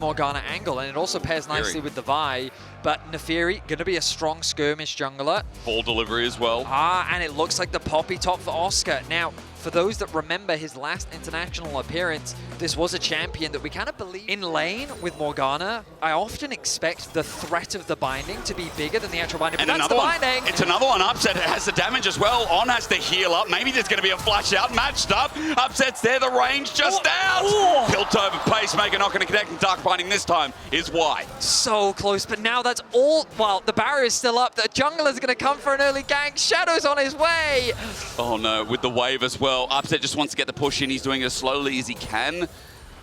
Morgana angle, and it also pairs nicely with the Vi, but Nefiri going to be a strong skirmish jungler. Ball delivery as well. And it looks like the poppy top for Oscar. Now, for those that remember his last international appearance, this was a champion that we kind of believe in lane with Morgana. I often expect the threat of the binding to be bigger than the actual binding, but And that's the binding. It's another one. Upset has the damage as well. On has to heal up. Maybe there's going to be a flash out. Matched up. Upset's there. The range just out. Tilt over pacemaker, not going to connect. And dark binding this time is why. So close, but now that's all. Well, the barrier is still up. The jungler's going to come for an early gank. Shadow's on his way. Oh no, with the wave as well. Upset just wants to get the push in. He's doing it as slowly as he can.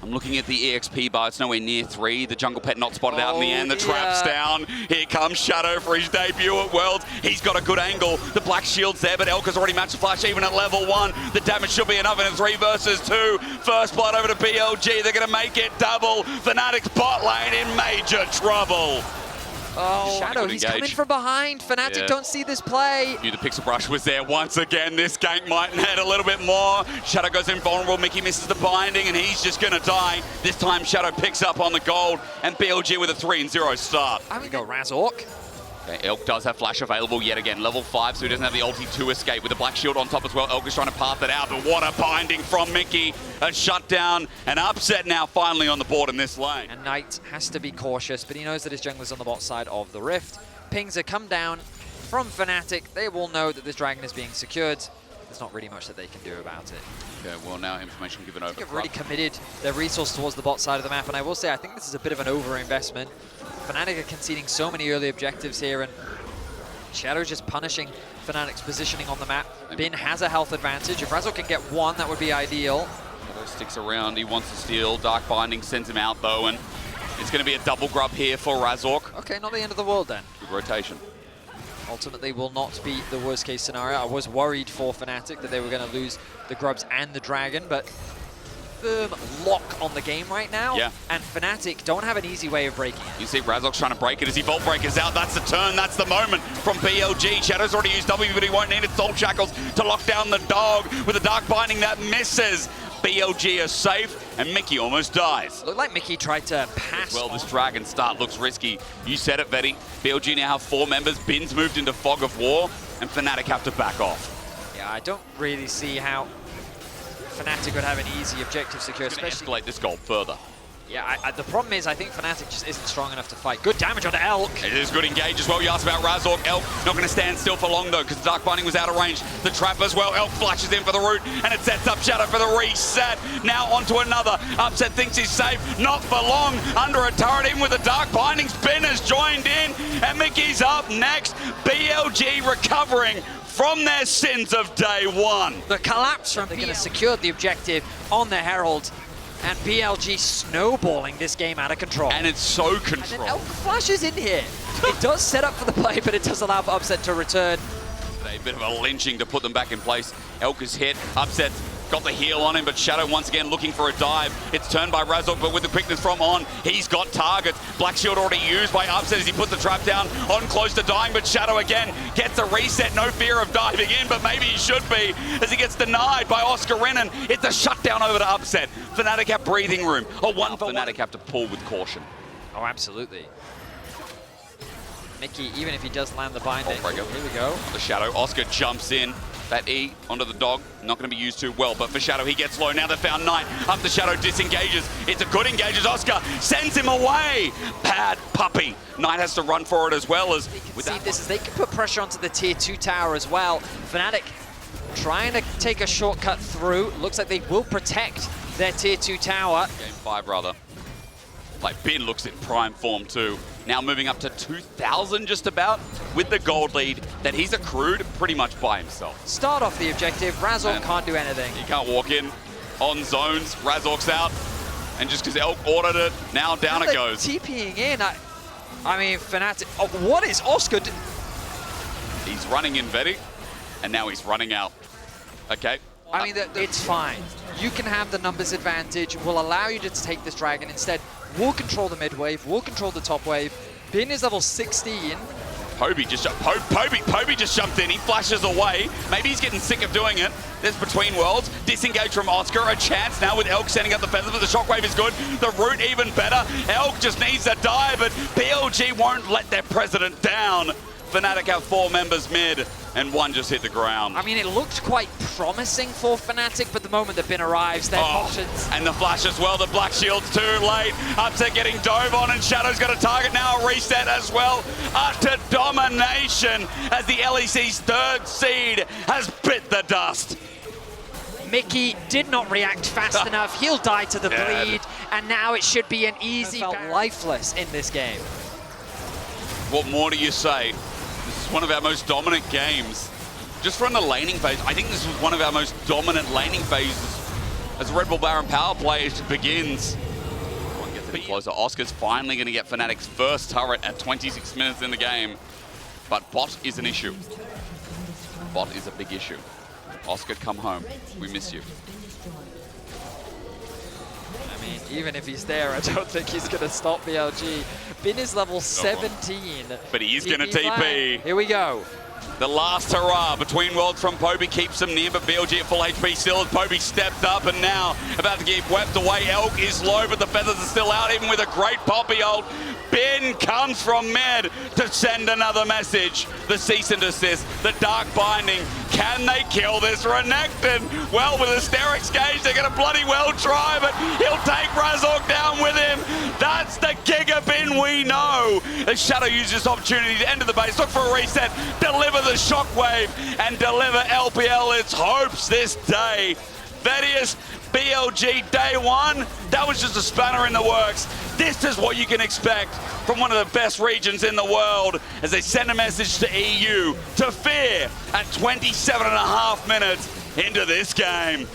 I'm looking at the EXP bar. It's nowhere near 3. The jungle pet not spotted out in the end. The trap's down. Here comes Shadow for his debut at Worlds. He's got a good angle. The black shield's there, but Elka's already matched the flash even at level 1. The damage should be enough in a 3 versus 2. First blood over to BLG. They're going to make it double. Fnatic's bot lane in major trouble. Oh, Shadow, he's coming from behind. Fnatic don't see this play. Knew the pixel brush was there once again. This gank might head a little bit more. Shadow goes invulnerable. Mickey misses the binding, and he's just going to die. This time, Shadow picks up on the gold, and BLG with a 3-0 start. I'm going to go Razork. Okay, Elk does have flash available yet again. Level 5, so he doesn't have the ulti to escape. With the black shield on top as well, Elk is trying to path it out, but what a binding from Mickey. A shutdown, an upset now finally on the board in this lane. And Knight has to be cautious, but he knows that his jungler's on the bot side of the Rift. Pings are come down from Fnatic. They will know that this dragon is being secured. There's not really much that they can do about it. Okay, well now information given over. They've really committed their resource towards the bot side of the map, and I will say I think this is a bit of an over-investment. Fnatic are conceding so many early objectives here, and Shadow's just punishing Fnatic's positioning on the map. Bin has a health advantage. If Razork can get one, that would be ideal. Shadow sticks around. He wants to steal. Dark Binding sends him out, though, and it's going to be a double grub here for Razork. Okay, not the end of the world then. Good rotation. Ultimately will not be the worst case scenario. I was worried for Fnatic that they were going to lose the grubs and the dragon, but firm lock on the game right now. Yeah. And Fnatic don't have an easy way of breaking it. You see Razork's trying to break it as he Vault Breakers out. That's the turn, that's the moment from BLG. Shadow's already used W, but he won't need its Soul Shackles to lock down the dog with a Dark Binding that misses. BLG is safe, and Mickey almost dies. Looked like Mickey tried to pass. Well, this dragon start looks risky. You said it, Vetty. BLG now have 4 members. Bin's moved into Fog of War, and Fnatic have to back off. Yeah, I don't really see how Fnatic would have an easy objective secure, especially escalate this goal further. Yeah, the problem is I think Fnatic just isn't strong enough to fight. Good damage onto Elk. It is good engage as well. You asked about Razork. Elk not going to stand still for long, though, because Dark Binding was out of range. The trap as well. Elk flashes in for the root, and it sets up Shadow for the reset. Now onto another. Upset thinks he's safe. Not for long. Under a turret, even with the Dark Binding. Spin has joined in, and Mickey's up next. BLG recovering from their sins of day 1. The collapse from they're going to secure the objective on the Herald. And BLG snowballing this game out of control. And it's so controlled. And then Elk flashes in here. It does set up for the play, but it does allow for Upset to return. A bit of a lynching to put them back in place. Elk is hit. Upset got the heal on him, but Shadow once again looking for a dive. It's turned by Razork, but with the quickness from On, he's got targets. Black Shield already used by Upset as he puts the trap down. On close to dying, but Shadow again gets a reset. No fear of diving in, but maybe he should be as he gets denied by Oscar Renan. It's a shutdown over to Upset. Fnatic have breathing room. A one for Fnatic have to pull with caution. Oh, absolutely. Mickey, even if he does land the binding, here we go. The Shadow, Oscar jumps in. That E onto the dog, not going to be used too well, but for Shadow, he gets low. Now they've found Knight. Up the Shadow disengages. It's a good engage as Oscar sends him away. Bad puppy. Knight has to run for it as well as... They can put pressure onto the tier 2 tower as well. Fnatic trying to take a shortcut through. Looks like they will protect their tier 2 tower. Game 5, rather. Like, Bin looks in prime form too. Now moving up to 2,000 just about with the gold lead that he's accrued pretty much by himself. Start off the objective. Razork can't do anything. He can't walk in on zones. Razork's out. And just because Elk ordered it, now down it goes. TPing in. I mean, Fnatic. Oh, what is Oscar doing? He's running in, Vetty. And now he's running out. Okay. I mean, it's fine. You can have the numbers advantage. We'll allow you to take this dragon. Instead, we'll control the mid wave. We'll control the top wave. Bin is level 16. Poby just jumped in. He flashes away. Maybe he's getting sick of doing it. There's Between Worlds. Disengage from Oscar. A chance now with Elk sending up the feathers, but the shockwave is good. The root even better. Elk just needs to die, but BLG won't let their president down. Fnatic have 4 members mid, and 1 just hit the ground. I mean, it looked quite promising for Fnatic, but the moment the bin arrives, their options. And the flash as well, the Black Shield's too late. Upset getting dove on, and Shadow's got a target now, a reset as well. Utter domination as the LEC's 3rd seed has bit the dust. Mickey did not react fast enough. He'll die to the bleed, and now it should be an easy. Felt lifeless in this game. What more do you say? This is one of our most dominant games. Just from the laning phase, I think this was one of our most dominant laning phases as Red Bull Baron power play begins. One gets a bit closer. Oscar's finally going to get Fnatic's first turret at 26 minutes in the game. But bot is an issue. Bot is a big issue. Oscar, come home. We miss you. I mean, even if he's there, I don't think he's going to stop BLG. Bin is level 17. But he is going to TP. Here we go. The last hurrah Between Worlds from Poby keeps him near, but BLG at full HP still as Poby stepped up and now about to get wept away. Elk is low, but the feathers are still out, even with a great Poppy ult. Bin comes from mid to send another message. The cease and desist, the dark binding. Can they kill this Renekton? Well, with a Sterix gauge, they're going to bloody well try, but he'll take Razork down with him. That's the Giga Bin we know. As Shadow uses this opportunity to enter the base, look for a reset, deliver the shockwave, and deliver LPL its hopes this day. Thaddeus, BLG day 1, that was just a spanner in the works. This is what you can expect from one of the best regions in the world as they send a message to EU to fear at 27.5 minutes into this game.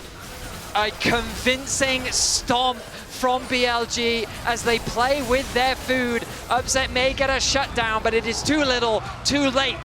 A convincing stomp from BLG as they play with their food. Upset may get a shutdown, but it is too little, too late